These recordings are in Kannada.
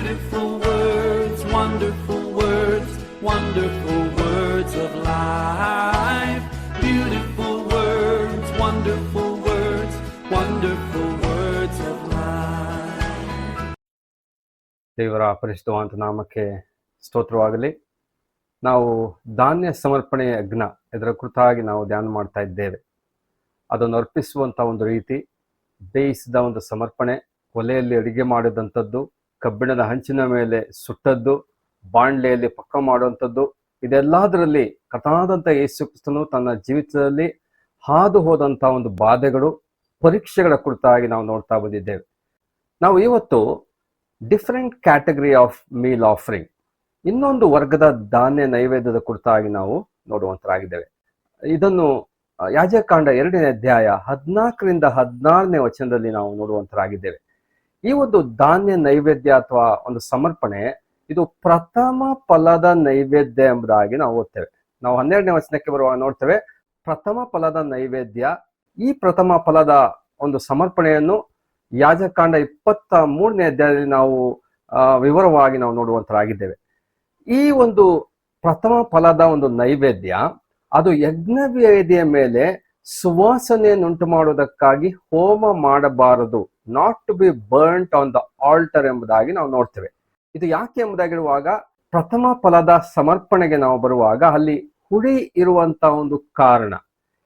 Beautiful words, wonderful words, wonderful words of life. Beautiful words, wonderful words, wonderful words of life. ದೇವರ ಪರಿಶುದ್ಧವಾದ ನಾಮಕ್ಕೆ ಸ್ತೋತ್ರವಾಗಲಿ. ನಾವು ಧಾನ್ಯ ಸಮರ್ಪಣೆಯ ಯಜ್ಞ ಇದರ ಕುರಿತಾಗಿ ನಾವು ಧ್ಯಾನ ಮಾಡ್ತಾ ಇದ್ದೇವೆ. ಅದನ್ನು ಅರ್ಪಿಸುವಂಥ ಒಂದು ರೀತಿ, ಬೇಯಿಸಿದ ಒಂದು ಸಮರ್ಪಣೆ, ಒಲೆಯಲ್ಲಿ ಅಡಿಗೆ ಮಾಡಿದಂಥದ್ದು, ಕಬ್ಬಿಣದ ಹಂಚಿನ ಮೇಲೆ ಸುಟ್ಟದ್ದು, ಬಾಣಲೆಯಲ್ಲಿ ಪಕ್ಕ ಮಾಡುವಂಥದ್ದು, ಇದೆಲ್ಲದರಲ್ಲಿ ಕಥಾದಂಥ ಯೇಸು ಕ್ರಿಸ್ತನು ತನ್ನ ಜೀವಿತದಲ್ಲಿ ಹಾದು ಹೋದಂಥ ಒಂದು ಬಾಧೆಗಳು, ಪರೀಕ್ಷೆಗಳ ಕುರಿತಾಗಿ ನಾವು ನೋಡ್ತಾ ಬಂದಿದ್ದೇವೆ. ನಾವು ಇವತ್ತು different category of meal offering, ಇನ್ನೊಂದು ವರ್ಗದ ಧಾನ್ಯ ನೈವೇದ್ಯದ ಕುರಿತಾಗಿ ನಾವು ನೋಡುವಂತರಾಗಿದ್ದೇವೆ. ಇದನ್ನು ಯಾಜಕಕಾಂಡ 2ನೇ ಅಧ್ಯಾಯ 14ರಿಂದ 16ನೇ ವಚನದಲ್ಲಿ ನಾವು ನೋಡುವಂತರಾಗಿದ್ದೇವೆ. ಈ ಒಂದು ಧಾನ್ಯ ನೈವೇದ್ಯ ಅಥವಾ ಒಂದು ಸಮರ್ಪಣೆ, ಇದು ಪ್ರಥಮ ಫಲದ ನೈವೇದ್ಯ ಎಂಬುದಾಗಿ ನಾವು ಓದ್ತೇವೆ. ನಾವು 12ನೇ ವಚನಕ್ಕೆ ಬರುವಾಗ ನೋಡ್ತೇವೆ, ಪ್ರಥಮ ಫಲದ ನೈವೇದ್ಯ. ಈ ಪ್ರಥಮ ಫಲದ ಒಂದು ಸಮರ್ಪಣೆಯನ್ನು ಯಾಜಕಕಾಂಡ 23ನೇ ಅಧ್ಯಾಯದಲ್ಲಿ ನಾವು ವಿವರವಾಗಿ ನಾವು ನೋಡುವಂತರಾಗಿದ್ದೇವೆ. ಈ ಒಂದು ಪ್ರಥಮ ಫಲದ ಒಂದು ನೈವೇದ್ಯ, ಅದು ಯಜ್ಞವೇದಿಯ ಮೇಲೆ ಸುವಾಸನೆಯನ್ನುಂಟು ಮಾಡುವುದಕ್ಕಾಗಿ ಹೋಮ ಮಾಡಬಾರದು, not to be burnt on the altar ಎಂಬುದಾಗಿ ನಾವು ನೋಡ್ತೇವೆ. ಇದು ಯಾಕೆ ಎಂಬುದಾಗಿರುವಾಗ, ಪ್ರಥಮ ಫಲದ ಸಮರ್ಪಣೆಗೆ ನಾವು ಬರುವಾಗ ಅಲ್ಲಿ ಹುಳಿ ಇರುವಂತ ಒಂದು ಕಾರಣ,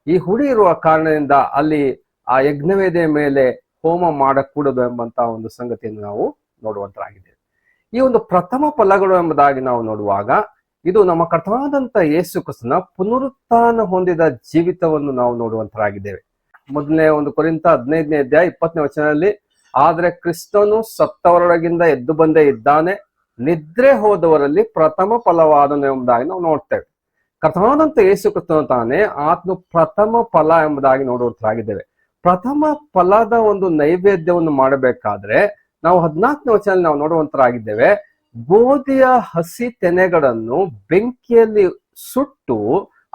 ಈ ಹುಳಿ ಇರುವ ಕಾರಣದಿಂದ ಅಲ್ಲಿ ಆ ಯಜ್ಞವೇದಿಯ ಮೇಲೆ ಹೋಮ ಮಾಡಕೂಡದು ಎಂಬಂತ ಒಂದು ಸಂಗತಿಯನ್ನು ನಾವು ನೋಡುವಂತರಾಗಿದ್ದೇವೆ. ಈ ಒಂದು ಪ್ರಥಮ ಫಲಗಳು ಎಂಬುದಾಗಿ ನಾವು ನೋಡುವಾಗ, ಇದು ನಮ್ಮ ಕರ್ತನಾದಂತ ಯೇಸು ಕ್ರಿಸ್ತನ ಪುನರುತ್ಥಾನ ಹೊಂದಿದ ಜೀವಿತವನ್ನು ನಾವು ನೋಡುವಂತರಾಗಿದ್ದೇವೆ. ಮೊದಲನೇ ಒಂದು ಕೊರಿಂಥ 15ನೇ ಅಧ್ಯಾಯ 20ನೇ ವಚನದಲ್ಲಿ, ಆದ್ರೆ ಕ್ರಿಸ್ತನು ಸತ್ತವರೊಳಗಿಂದ ಎದ್ದು ಬಂದೇ ಇದ್ದಾನೆ, ನಿದ್ರೆ ಹೋದವರಲ್ಲಿ ಪ್ರಥಮ ಫಲವಾದನು ಎಂಬುದಾಗಿ ನಾವು ನೋಡ್ತೇವೆ. ಕರ್ತನಾದಂತ ಯೇಸು ಕ್ರಿಸ್ತನು ತಾನೇ ಆತನು ಪ್ರಥಮ ಫಲ ಎಂಬುದಾಗಿ ನೋಡುವಂತರಾಗಿದ್ದೇವೆ. ಪ್ರಥಮ ಫಲದ ಒಂದು ನೈವೇದ್ಯವನ್ನು ಮಾಡಬೇಕಾದ್ರೆ ನಾವು 14ನೇ ವಚನದಲ್ಲಿ ನಾವು ನೋಡುವಂತರಾಗಿದ್ದೇವೆ, ಗೋಧಿಯ ಹಸಿ ತೆನೆಗಳನ್ನು ಬೆಂಕಿಯಲ್ಲಿ ಸುಟ್ಟು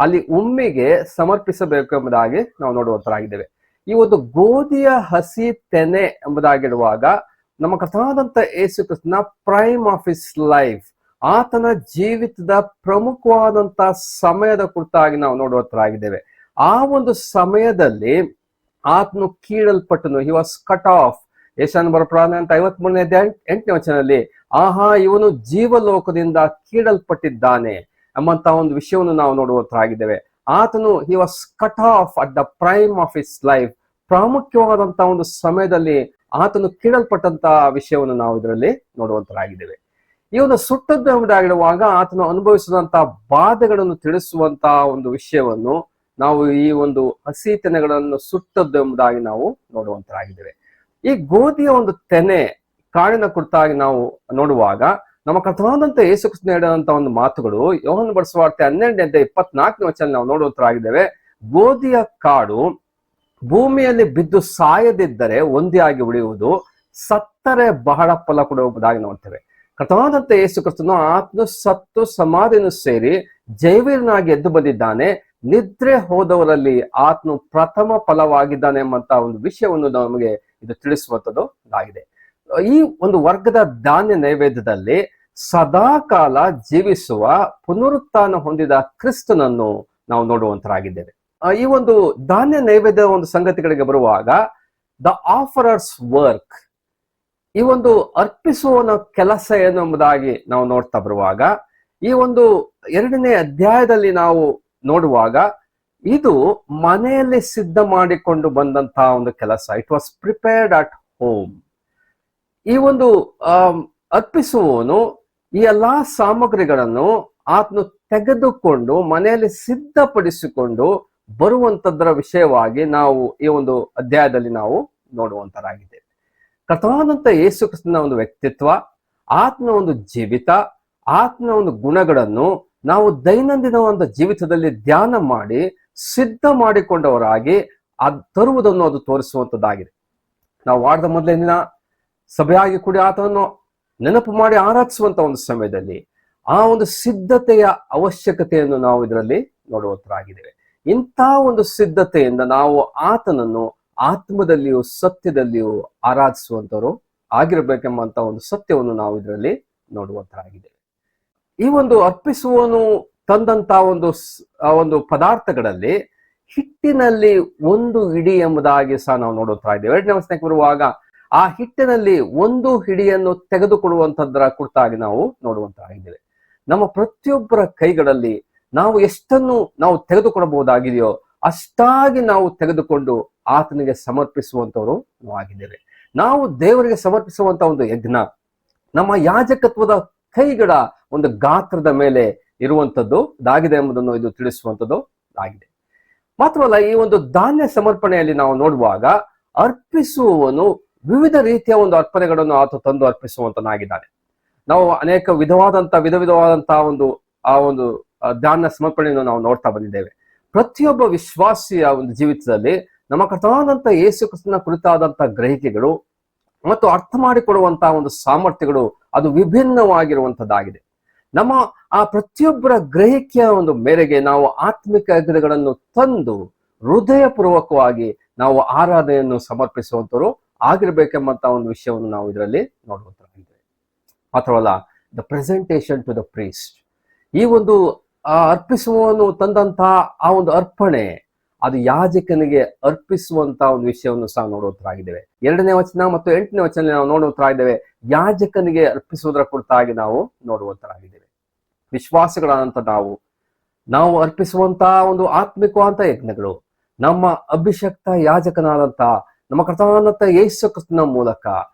ಅಲ್ಲಿ ಉಮ್ಮಿಗೆ ಸಮರ್ಪಿಸಬೇಕು ಎಂಬುದಾಗಿ ನಾವು ನೋಡುವಂತರಾಗಿದ್ದೇವೆ. ಈ ಒಂದು ಗೋಧಿಯ ಹಸಿ ತೆನೆ ಎಂಬುದಾಗಿರುವಾಗ, ನಮ್ಮ ಕರ್ತನಾದಂತ ಯೇಸು ಕ್ರಿಸ್ತನ ಪ್ರೈಮ್ ಆಫ್ ಹಿಸ್ ಲೈಫ್, ಆತನ ಜೀವಿತದ ಪ್ರಮುಖವಾದಂತ ಸಮಯದ ಕುರಿತಾಗಿ ನಾವು ನೋಡುವಂತರಾಗಿದ್ದೇವೆ. ಆ ಒಂದು ಸಮಯದಲ್ಲಿ ಆತನು ಕೀಳಲ್ಪಟ್ಟನು, ಹಿ ವಾಸ್ ಕಟ್ ಆಫ್. ಯೆಶಾಯನ ಬರೆದ ಪ್ರವಾದನೆ 53ನೇ ಅಧ್ಯಾಯ 8ನೇ ವಚನದಲ್ಲಿ, ಆಹಾ ಇವನು ಜೀವಲೋಕದಿಂದ ಕೀಳಲ್ಪಟ್ಟಿದ್ದಾನೆ ಎಂಬಂತ ಒಂದು ವಿಷಯವನ್ನು ನಾವು ನೋಡುವಂತರಾಗಿದ್ದೇವೆ. ಆತನು he was cut off at the prime of his life, ಪ್ರಾಮುಖ್ಯವಾದಂತ ಒಂದು ಸಮಯದಲ್ಲಿ ಆತನು ಕೀಳಲ್ಪಟ್ಟಂತ ವಿಷಯವನ್ನು ನಾವು ಇದರಲ್ಲಿ ನೋಡುವಂತರಾಗಿದ್ದೇವೆ. ಈ ಒಂದು ಸುಟ್ಟದ್ದು ಎಂಬುದಾಗಿರುವಾಗ ಆತನು ಅನುಭವಿಸಿದಂತ ಬಾಧೆಗಳನ್ನು ತಿಳಿಸುವಂತ ಒಂದು ವಿಷಯವನ್ನು ನಾವು ಈ ಒಂದು ಹಸಿ ತೆನೆಗಳನ್ನು ಸುಟ್ಟದ್ದು ಎಂಬುದಾಗಿ ನಾವು ನೋಡುವಂತರಾಗಿದ್ದೇವೆ. ಈ ಗೋಧಿಯ ಒಂದು ತೆನೆ ಕಾಳಿನ ಕುರಿತಾಗಿ ನಾವು ನೋಡುವಾಗ, ನಮ್ಮ ಕರ್ತನಾದಂತ ಯೇಸು ಕ್ರಿಸ್ತನು ಹೇಳಿದಂತ ಒಂದು ಮಾತುಗಳು ಯೋಹಾನ ಬರೆದ ಸುವಾರ್ತೆ 12ನೇ ಅಧ್ಯಾಯ 24ನೇ ವಚನ ನಾವು ನೋಡುವಂತರಾಗಿದ್ದೇವೆ. ಗೋಧಿಯ ಕಾಳು ಭೂಮಿಯಲ್ಲಿ ಬಿದ್ದು ಸಾಯದಿದ್ದರೆ ಒಂದೇ ಆಗಿ ಉಳಿಯುವುದು, ಸತ್ತರೆ ಬಹಳ ಫಲ ಕೊಡುವುದಾಗಿ ನೋಡ್ತೇವೆ. ಕರ್ತನಾದಂತ ಯೇಸು ಕ್ರಿಸ್ತನು ಆತನು ಸತ್ತು ಸಮಾಧಿಯನ್ನು ಸೇರಿ ಜೈವೀರನಾಗಿ ಎದ್ದು ಬಂದಿದ್ದಾನೆ, ನಿದ್ರೆ ಹೋದವರಲ್ಲಿ ಆತನು ಪ್ರಥಮ ಫಲವಾಗಿದ್ದಾನೆ ಎಂಬಂತ ಒಂದು ವಿಷಯವನ್ನು ನಮಗೆ ಇದು ತಿಳಿಸುವಂತದ್ದಾಗಿದೆ. ಈ ಒಂದು ವರ್ಗದ ಧಾನ್ಯ ನೈವೇದ್ಯದಲ್ಲಿ ಸದಾಕಾಲ ಜೀವಿಸುವ ಪುನರುತ್ಥಾನ ಹೊಂದಿದ ಕ್ರಿಸ್ತನನ್ನು ನಾವು ನೋಡುವಂತರಾಗಿದ್ದೇವೆ. ಈ ಒಂದು ಧಾನ್ಯ ನೈವೇದ್ಯ ಒಂದು ಸಂಗತಿಗಳಿಗೆ ಬರುವಾಗ, ದ ಆಫರರ್ಸ್ ವರ್ಕ್, ಈ ಒಂದು ಅರ್ಪಿಸುವವನ ಕೆಲಸ ಏನು ಎಂಬುದಾಗಿ ನಾವು ನೋಡ್ತಾ ಬರುವಾಗ, ಈ ಒಂದು 2ನೇ ಅಧ್ಯಾಯದಲ್ಲಿ ನಾವು ನೋಡುವಾಗ, ಇದು ಮನೆಯಲ್ಲಿ ಸಿದ್ಧ ಮಾಡಿಕೊಂಡು ಬಂದಂತಹ ಒಂದು ಕೆಲಸ. It was prepared at home. ಈ ಒಂದು ಅರ್ಪಿಸುವವನು ಈ ಎಲ್ಲಾ ಸಾಮಗ್ರಿಗಳನ್ನು ಆತನು ತೆಗೆದುಕೊಂಡು ಮನೆಯಲ್ಲಿ ಸಿದ್ಧಪಡಿಸಿಕೊಂಡು ಬರುವಂತದ್ರ ವಿಷಯವಾಗಿ ನಾವು ಈ ಒಂದು ಅಧ್ಯಾಯದಲ್ಲಿ ನಾವು ನೋಡುವಂತರಾಗಿದ್ದೇವೆ. ಕರ್ತನಾದಂತ ಯೇಸು ಕ್ರಿಸ್ತನ ಒಂದು ವ್ಯಕ್ತಿತ್ವ, ಆತನ ಒಂದು ಜೀವಿತ, ಆತನ ಒಂದು ಗುಣಗಳನ್ನು ನಾವು ದೈನಂದಿನ ಒಂದು ಜೀವಿತದಲ್ಲಿ ಧ್ಯಾನ ಮಾಡಿ ಸಿದ್ಧ ಮಾಡಿಕೊಂಡವರಾಗಿ ತರುವುದನ್ನು ಅದು ತೋರಿಸುವಂತದ್ದಾಗಿದೆ. ನಾವು ವಾರದ ಮೊದಲನೇ ದಿನ ಸಭೆಯಾಗಿ ಕೂಡಿ ಆತನನ್ನು ನೆನಪು ಮಾಡಿ ಆರಾಧಿಸುವಂತ ಒಂದು ಸಮಯದಲ್ಲಿ ಆ ಒಂದು ಸಿದ್ಧತೆಯ ಅವಶ್ಯಕತೆಯನ್ನು ನಾವು ಇದರಲ್ಲಿ ನೋಡುವಂತರಾಗಿದ್ದೇವೆ. ಇಂಥ ಒಂದು ಸಿದ್ಧತೆಯಿಂದ ನಾವು ಆತನನ್ನು ಆತ್ಮದಲ್ಲಿಯೂ ಸತ್ಯದಲ್ಲಿಯೂ ಆರಾಧಿಸುವಂತವರು ಆಗಿರಬೇಕೆಂಬಂತ ಒಂದು ಸತ್ಯವನ್ನು ನಾವು ಇದರಲ್ಲಿ ನೋಡುವಂತರಾಗಿದೆ. ಈ ಒಂದು ಅರ್ಪಿಸುವನು ತಂದಂತ ಒಂದು ಪದಾರ್ಥಗಳಲ್ಲಿ ಹಿಟ್ಟಿನಲ್ಲಿ ಒಂದು ಹಿಡಿ ಎಂಬುದಾಗಿ ಸಹ ನಾವು ನೋಡುತ್ತಾ ಇದ್ದೇವೆ. 2ನೇ ವಚನಕ್ಕೆ ಬರುವಾಗ ಆ ಹಿಟ್ಟಿನಲ್ಲಿ ಒಂದು ಹಿಡಿಯನ್ನು ತೆಗೆದುಕೊಡುವಂತದ್ದರ ಕುರಿತಾಗಿ ನಾವು ನೋಡುವಂತಾಗಿದ್ದೇವೆ. ನಮ್ಮ ಪ್ರತಿಯೊಬ್ಬರ ಕೈಗಳಲ್ಲಿ ನಾವು ಎಷ್ಟನ್ನು ನಾವು ತೆಗೆದುಕೊಡಬಹುದಾಗಿದೆಯೋ ಅಷ್ಟಾಗಿ ನಾವು ತೆಗೆದುಕೊಂಡು ಆತನಿಗೆ ಸಮರ್ಪಿಸುವಂತವರು ನಾವು ಆಗಿದ್ದೇವೆ. ನಾವು ದೇವರಿಗೆ ಸಮರ್ಪಿಸುವಂತ ಒಂದು ಯಜ್ಞ ನಮ್ಮ ಯಾಜಕತ್ವದ ಕೈಗಳ ಒಂದು ಗಾತ್ರದ ಮೇಲೆ ಇರುವಂತದ್ದು ಆಗಿದೆ ಎಂಬುದನ್ನು ಇದು ತಿಳಿಸುವಂತದ್ದು ಆಗಿದೆ. ಮಾತ್ರವಲ್ಲ, ಈ ಒಂದು ಧಾನ್ಯ ಸಮರ್ಪಣೆಯಲ್ಲಿ ನಾವು ನೋಡುವಾಗ ಅರ್ಪಿಸುವವನು ವಿವಿಧ ರೀತಿಯ ಒಂದು ಅರ್ಪಣೆಗಳನ್ನು ಆತ ತಂದು ಅರ್ಪಿಸುವಂತನಾಗಿದ್ದಾನೆ. ನಾವು ಅನೇಕ ವಿಧವಾದಂತಹ ಒಂದು ಧಾನ್ಯ ಸಮರ್ಪಣೆಯನ್ನು ನಾವು ನೋಡ್ತಾ ಬಂದಿದ್ದೇವೆ. ಪ್ರತಿಯೊಬ್ಬ ವಿಶ್ವಾಸಿಯ ಒಂದು ಜೀವಿತದಲ್ಲಿ ನಮ್ಮ ಕರ್ತನಾದಂತಹ ಯೇಸು ಕ್ರಿಸ್ತನ ಕುರಿತಾದಂತಹ ಗ್ರಹಿಕೆಗಳು ಮತ್ತು ಅರ್ಥ ಮಾಡಿಕೊಡುವಂತಹ ಒಂದು ಸಾಮರ್ಥ್ಯಗಳು ಅದು ವಿಭಿನ್ನವಾಗಿರುವಂತದ್ದಾಗಿದೆ. ನಮ್ಮ ಆ ಪ್ರತಿಯೊಬ್ಬರ ಗ್ರಹಿಕೆಯ ಒಂದು ಮೇರೆಗೆ ನಾವು ಆತ್ಮಿಕ ಯಜ್ಞಗಳನ್ನು ತಂದು ಹೃದಯಪೂರ್ವಕವಾಗಿ ನಾವು ಆರಾಧನೆಯನ್ನು ಸಮರ್ಪಿಸುವಂತರು ಆಗಿರ್ಬೇಕೆಂಬಂತ ಒಂದು ವಿಷಯವನ್ನು ನಾವು ಇದರಲ್ಲಿ ನೋಡುವಂತಾಗಿದೆ. ಮಾತ್ರವಲ್ಲ, the presentation to the priest, ಈ ಒಂದು ಅರ್ಪಿಸುವವನು ತಂದಂತಹ ಆ ಒಂದು ಅರ್ಪಣೆ ಅದು ಯಾಜಕನಿಗೆ ಅರ್ಪಿಸುವಂತ ಒಂದು ವಿಷಯವನ್ನು ಸಹ ನೋಡುವಂತಾಗಿದ್ದೇವೆ. 2ನೇ ವಚನ ಮತ್ತು 8ನೇ ವಚನ ನಾವು ನೋಡುವಂತಾಗಿದ್ದೇವೆ. ಯಾಜಕನಿಗೆ ಅರ್ಪಿಸುವುದರ ಕುರಿತಾಗಿ ನಾವು ನೋಡುವಂತಾಗಿದ್ದೇವೆ. ವಿಶ್ವಾಸಿಗಳಾದಂತ ನಾವು ಅರ್ಪಿಸುವಂತಹ ಒಂದು ಆತ್ಮಿಕವಾದಂತ ಯಜ್ಞಗಳು ನಮ್ಮ ಅಭಿಷಕ್ತ ಯಾಜಕನಾದಂತ ನಮ್ಮ ಕರ್ತನಾದಂತ ಯೇಸು ಕ್ರಿಸ್ತನ ಮೂಲಕ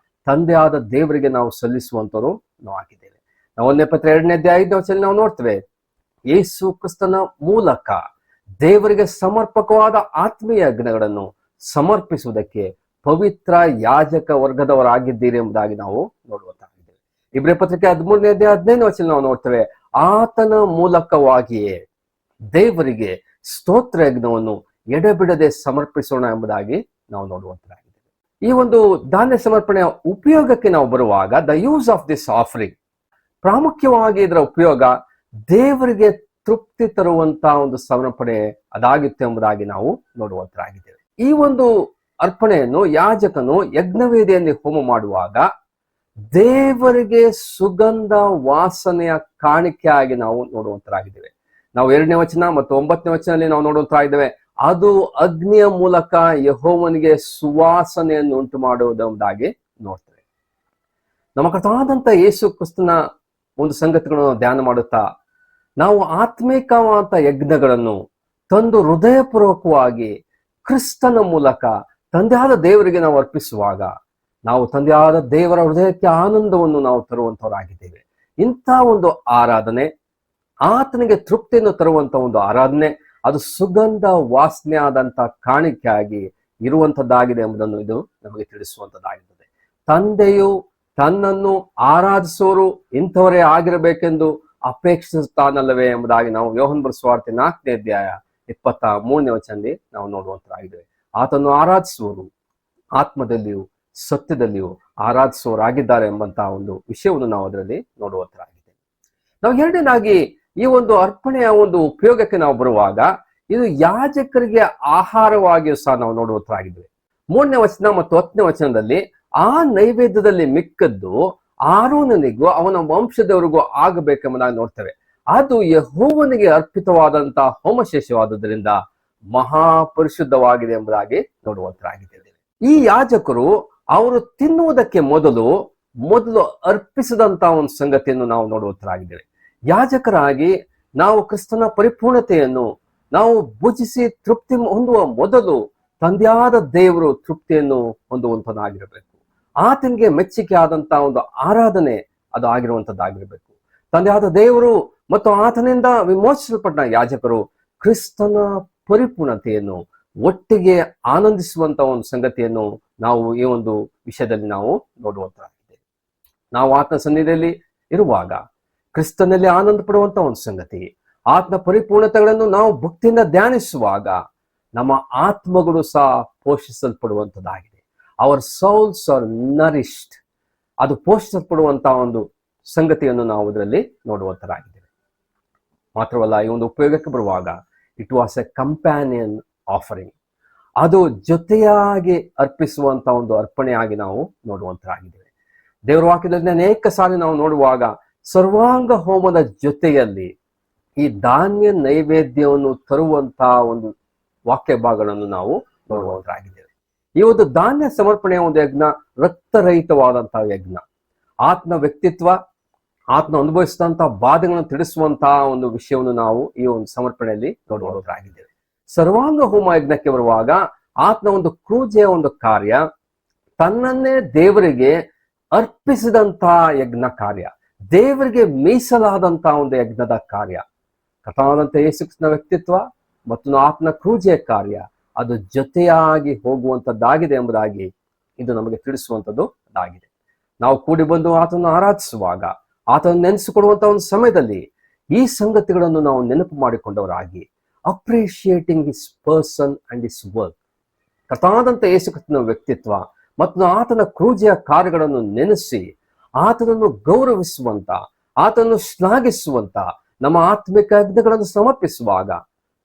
ತಂದೆಯಾದ ದೇವರಿಗೆ ನಾವು ಸಲ್ಲಿಸುವಂತವರು ನಾವು ಆಗಿದ್ದೇವೆ. ನಾವು 1ನೇ ಪತ್ರ 2ನೇ ಅಧ್ಯಾಯ 5ನೇ ವಚನ ನಾವು ನೋಡ್ತೇವೆ. ಯೇಸು ಕ್ರಿಸ್ತನ ಮೂಲಕ ದೇವರಿಗೆ ಸಮರ್ಪಕವಾದ ಆತ್ಮೀಯ ಯಜ್ಞಗಳನ್ನು ಸಮರ್ಪಿಸುವುದಕ್ಕೆ ಪವಿತ್ರ ಯಾಜಕ ವರ್ಗದವರಾಗಿದ್ದೀರಿ ಎಂಬುದಾಗಿ ನಾವು ನೋಡುವಂತಾಗಿದ್ದೇವೆ. ಇಬ್ರಿಯ ಪತ್ರಿಕೆ 13ನೇ ಅಧ್ಯಾಯ 15ನೇ ವಚನ ನಾವು ನೋಡ್ತೇವೆ. ಆತನ ಮೂಲಕವಾಗಿಯೇ ದೇವರಿಗೆ ಸ್ತೋತ್ರ ಯಜ್ಞವನ್ನು ಎಡೆಬಿಡದೆ ಸಮರ್ಪಿಸೋಣ ಎಂಬುದಾಗಿ ನಾವು ನೋಡುವಂತಾಗಿದೆ. ಈ ಒಂದು ಧಾನ್ಯ ಸಮರ್ಪಣೆಯ ಉಪಯೋಗಕ್ಕೆ ನಾವು ಬರುವಾಗ the use of this offering, ಪ್ರಾಮುಖ್ಯವಾಗಿ ಇದರ ಉಪಯೋಗ ದೇವರಿಗೆ ತೃಪ್ತಿ ತರುವಂತಹ ಒಂದು ಸಮರ್ಪಣೆ ಅದಾಗಿತ್ತು ಎಂಬುದಾಗಿ ನಾವು ನೋಡುವಂತರಾಗಿದ್ದೇವೆ. ಈ ಒಂದು ಅರ್ಪಣೆಯನ್ನು ಯಾಜಕನು ಯಜ್ಞವೇದಿಯಲ್ಲಿ ಹೋಮ ಮಾಡುವಾಗ ದೇವರಿಗೆ ಸುಗಂಧ ವಾಸನೆಯ ಕಾಣಿಕೆಯಾಗಿ ನಾವು ನೋಡುವಂತರಾಗಿದ್ದೇವೆ. ನಾವು 2ನೇ ವಚನ ಮತ್ತು 9ನೇ ವಚನದಲ್ಲಿ ನಾವು ನೋಡುವಂತರಾಗಿದ್ದೇವೆ. ಅದು ಅಗ್ನಿಯ ಮೂಲಕ ಯೆಹೋವನಿಗೆ ಸುವಾಸನೆಯನ್ನು ಉಂಟು ಮಾಡುವುದೆಂಬುದಾಗಿ ನೋಡ್ತೇವೆ. ನಮ್ಮ ಕರ್ತನಾದಂತ ಯೇಸು ಕ್ರಿಸ್ತನ ಒಂದು ಸಂಗತಿಗಳನ್ನು ಧ್ಯಾನ ಮಾಡುತ್ತಾ ನಾವು ಆತ್ಮಿಕವಾದ ಯಜ್ಞಗಳನ್ನು ತಂದು ಹೃದಯಪೂರ್ವಕವಾಗಿ ಕ್ರಿಸ್ತನ ಮೂಲಕ ತಂದೆಯಾದ ದೇವರಿಗೆ ನಾವು ಅರ್ಪಿಸುವಾಗ ನಾವು ತಂದೆಯಾದ ದೇವರ ಹೃದಯಕ್ಕೆ ಆನಂದವನ್ನು ನಾವು ತರುವಂತವರಾಗಿದ್ದೇವೆ. ಇಂಥ ಒಂದು ಆರಾಧನೆ ಆತನಿಗೆ ತೃಪ್ತಿಯನ್ನು ತರುವಂತ ಒಂದು ಆರಾಧನೆ ಅದು ಸುಗಂಧ ವಾಸನೆ ಆದಂತ ಕಾಣಿಕೆಯಾಗಿ ಇರುವಂತದ್ದಾಗಿದೆ ಎಂಬುದನ್ನು ಇದು ನಮಗೆ ತಿಳಿಸುವಂತದ್ದಾಗಿರುತ್ತದೆ. ತಂದೆಯು ತನ್ನನ್ನು ಆರಾಧಿಸೋರು ಇಂಥವರೇ ಆಗಿರಬೇಕೆಂದು ಅಪೇಕ್ಷಿಸುತ್ತಾನಲ್ಲವೇ ಎಂಬುದಾಗಿ ನಾವು ಯೋಹನ್ ಸುವಾರ್ತೆ 4ನೇ ಅಧ್ಯಾಯ 23ನೇ ವಚನದಲ್ಲಿ ನಾವು ನೋಡುವಂತರಾಗಿದ್ದೇವೆ. ಆತನ್ನು ಆರಾಧಿಸುವವರು ಆತ್ಮದಲ್ಲಿಯೂ ಸತ್ಯದಲ್ಲಿಯೂ ಆರಾಧಿಸುವವರಾಗಿದ್ದಾರೆ ಎಂಬಂತಹ ಒಂದು ವಿಷಯವನ್ನು ನಾವು ಅದರಲ್ಲಿ ನೋಡುವಂತರಾಗಿದ್ದೇವೆ. ನಾವು ಎರಡನೇದಾಗಿ ಈ ಒಂದು ಅರ್ಪಣೆಯ ಒಂದು ಉಪಯೋಗಕ್ಕೆ ನಾವು ಬರುವಾಗ ಇದು ಯಾಜಕರಿಗೆ ಆಹಾರವಾಗಿಯೂ ಸಹ ನಾವು ನೋಡುವಂತರಾಗಿದ್ದೇವೆ. 3ನೇ ವಚನ ಮತ್ತು 10ನೇ ವಚನದಲ್ಲಿ ಆ ನೈವೇದ್ಯದಲ್ಲಿ ಮಿಕ್ಕದ್ದು ಆರೋನನಿಗೂ ಅವನ ವಂಶದವರಿಗೂ ಆಗಬೇಕೆಂಬುದಾಗಿ ನೋಡ್ತೇವೆ. ಅದು ಯೆಹೋವನಿಗೆ ಅರ್ಪಿತವಾದಂತಹ ಹೋಮಶೇಷವಾದುದರಿಂದ ಮಹಾಪರಿಶುದ್ಧವಾಗಿದೆ ಎಂಬುದಾಗಿ ನೋಡುವಂತರಾಗಿದ್ದೇವೆ. ಈ ಯಾಜಕರು ಅವರು ತಿನ್ನುವುದಕ್ಕೆ ಮೊದಲು ಅರ್ಪಿಸಿದಂತಹ ಒಂದು ಸಂಗತಿಯನ್ನು ನಾವು ನೋಡುವಂತರಾಗಿದ್ದೇವೆ. ಯಾಜಕರಾಗಿ ನಾವು ಕ್ರಿಸ್ತನ ಪರಿಪೂರ್ಣತೆಯನ್ನು ನಾವು ಭುಜಿಸಿ ತೃಪ್ತಿ ಹೊಂದುವ ಮೊದಲು ತಂದೆಯಾದ ದೇವರು ತೃಪ್ತಿಯನ್ನು ಹೊಂದುವಂತನಾಗಿರಬೇಕು. ಆತನಿಗೆ ಮೆಚ್ಚುಗೆ ಆದಂತಹ ಒಂದು ಆರಾಧನೆ ಅದು ಆಗಿರುವಂತದ್ದಾಗಿರ್ಬೇಕು. ತಂದೆಯಾದ ದೇವರು ಮತ್ತು ಆತನಿಂದ ವಿಮೋಚಿಸಲ್ಪಟ್ಟ ಯಾಜಕರು ಕ್ರಿಸ್ತನ ಪರಿಪೂರ್ಣತೆಯನ್ನು ಒಟ್ಟಿಗೆ ಆನಂದಿಸುವಂತ ಒಂದು ಸಂಗತಿಯನ್ನು ನಾವು ಈ ಒಂದು ವಿಷಯದಲ್ಲಿ ನಾವು ನೋಡುವಂತರಾಗಿದೆ. ನಾವು ಆತನ ಸನ್ನಿಧಿಯಲ್ಲಿ ಇರುವಾಗ ಕ್ರಿಸ್ತನಲ್ಲಿ ಆನಂದ ಪಡುವಂತ ಒಂದು ಸಂಗತಿ, ಆತನ ಪರಿಪೂರ್ಣತೆಗಳನ್ನು ನಾವು ಭಕ್ತಿಯಿಂದ ಧ್ಯಾನಿಸುವಾಗ ನಮ್ಮ ಆತ್ಮಗಳು ಸಹ ಪೋಷಿಸಲ್ಪಡುವಂತದ್ದಾಗಿದೆ. ಅವರ್ ಸೌಲ್ಸ್ ಆರ್ ನರಿಶ್ಡ್, ಅದು ಪೋಷಿಸಲ್ಪಡುವಂತಹ ಒಂದು ಸಂಗತಿಯನ್ನು ನಾವು ಇದರಲ್ಲಿ ನೋಡುವಂತರಾಗಿದ್ದೇವೆ. ಮಾತ್ರವಲ್ಲ, ಈ ಒಂದು ಉಪಯೋಗಕ್ಕೆ ಬರುವಾಗ it was A companion offering, ಅದು ಜೊತೆಯಾಗಿ ಅರ್ಪಿಸುವಂತ ಒಂದು ಅರ್ಪಣೆಯಾಗಿ ನಾವು ನೋಡುವಂತರಾಗಿದ್ದೇವೆ. ದೇವರ ವಾಕ್ಯದಲ್ಲಿ ಅನೇಕ ಸಾರಿ ನಾವು ನೋಡುವಾಗ ಸರ್ವಾಂಗ ಹೋಮದ ಜೊತೆಯಲ್ಲಿ ಈ ಧಾನ್ಯ ನೈವೇದ್ಯವನ್ನು ತರುವಂತಹ ಒಂದು ವಾಕ್ಯ ಭಾಗಗಳನ್ನು ನಾವು ನೋಡುವವರಾಗಿದ್ದೇವೆ. ಈ ಒಂದು ಧಾನ್ಯ ಸಮರ್ಪಣೆಯ ಒಂದು ಯಜ್ಞ ರಕ್ತರಹಿತವಾದಂತಹ ಯಜ್ಞ. ಆತ್ಮ ವ್ಯಕ್ತಿತ್ವ, ಆತ್ಮ ಅನುಭವಿಸಿದಂತಹ ಬಾಧೆಗಳನ್ನು ತಿಳಿಸುವಂತಹ ಒಂದು ವಿಷಯವನ್ನು ನಾವು ಈ ಒಂದು ಸಮರ್ಪಣೆಯಲ್ಲಿ ನೋಡುವವರಾಗಿದ್ದೇವೆ. ಸರ್ವಾಂಗ ಹೋಮ ಯಜ್ಞಕ್ಕೆ ಬರುವಾಗ ಆತ್ಮ ಒಂದು ಕ್ರೂಜೆಯ ಒಂದು ಕಾರ್ಯ, ತನ್ನನ್ನೇ ದೇವರಿಗೆ ಅರ್ಪಿಸಿದಂತಹ ಯಜ್ಞ ಕಾರ್ಯ, ದೇವರಿಗೆ ಮೀಸಲಾದಂತಹ ಒಂದು ಯಜ್ಞದ ಕಾರ್ಯ. ಕಥಾದಂತ ಯೇಸುಕ್ರಿಸ್ತನ ವ್ಯಕ್ತಿತ್ವ ಮತ್ತು ಆತ್ಮನ ಕ್ರೂಜೆಯ ಕಾರ್ಯ ಅದು ಜೊತೆಯಾಗಿ ಹೋಗುವಂಥದ್ದಾಗಿದೆ ಎಂಬುದಾಗಿ ಇದು ನಮಗೆ ತಿಳಿಸುವಂಥದ್ದು ಅದಾಗಿದೆ. ನಾವು ಕೂಡಿ ಬಂದು ಆತನನ್ನು ಆರಾಧಿಸುವಾಗ, ಆತನನ್ನು ನೆನೆಸಿಕೊಡುವಂತಹ ಒಂದು ಸಮಯದಲ್ಲಿ ಈ ಸಂಗತಿಗಳನ್ನು ನಾವು ನೆನಪು ಮಾಡಿಕೊಂಡವರಾಗಿ appreciating his person and his work, ಕಥಾದಂತ ಯೇಸುಕ್ರಿಸ್ತನ ವ್ಯಕ್ತಿತ್ವ ಮತ್ತು ಆತನ ಕ್ರೂಜೆಯ ಕಾರ್ಯಗಳನ್ನು ನೆನೆಸಿ ಆತನನ್ನು ಗೌರವಿಸುವಂತ, ಆತನನ್ನು ಶ್ಲಾಘಿಸುವಂತ ನಮ್ಮ ಆತ್ಮಿಕ ಯಜ್ಞಗಳನ್ನು ಸಮರ್ಪಿಸುವಾಗ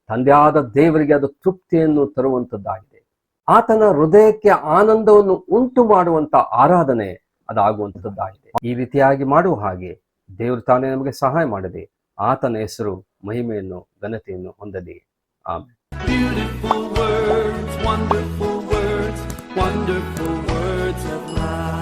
ತಂದೆಯಾದ ದೇವರಿಗೆ ಅದು ತೃಪ್ತಿಯನ್ನು ತರುವಂತದ್ದಾಗಿದೆ. ಆತನ ಹೃದಯಕ್ಕೆ ಆನಂದವನ್ನು ಉಂಟು ಮಾಡುವಂತ ಆರಾಧನೆ ಅದಾಗುವಂಥದ್ದಾಗಿದೆ. ಈ ರೀತಿಯಾಗಿ ಮಾಡುವ ಹಾಗೆ ದೇವರು ತಾನೇ ನಮಗೆ ಸಹಾಯ ಮಾಡದೆ ಆತನ ಹೆಸರು ಮಹಿಮೆಯನ್ನು ಘನತೆಯನ್ನು ಹೊಂದಲಿ. Amen. Beautiful words, wonderful words, wonderful words of life.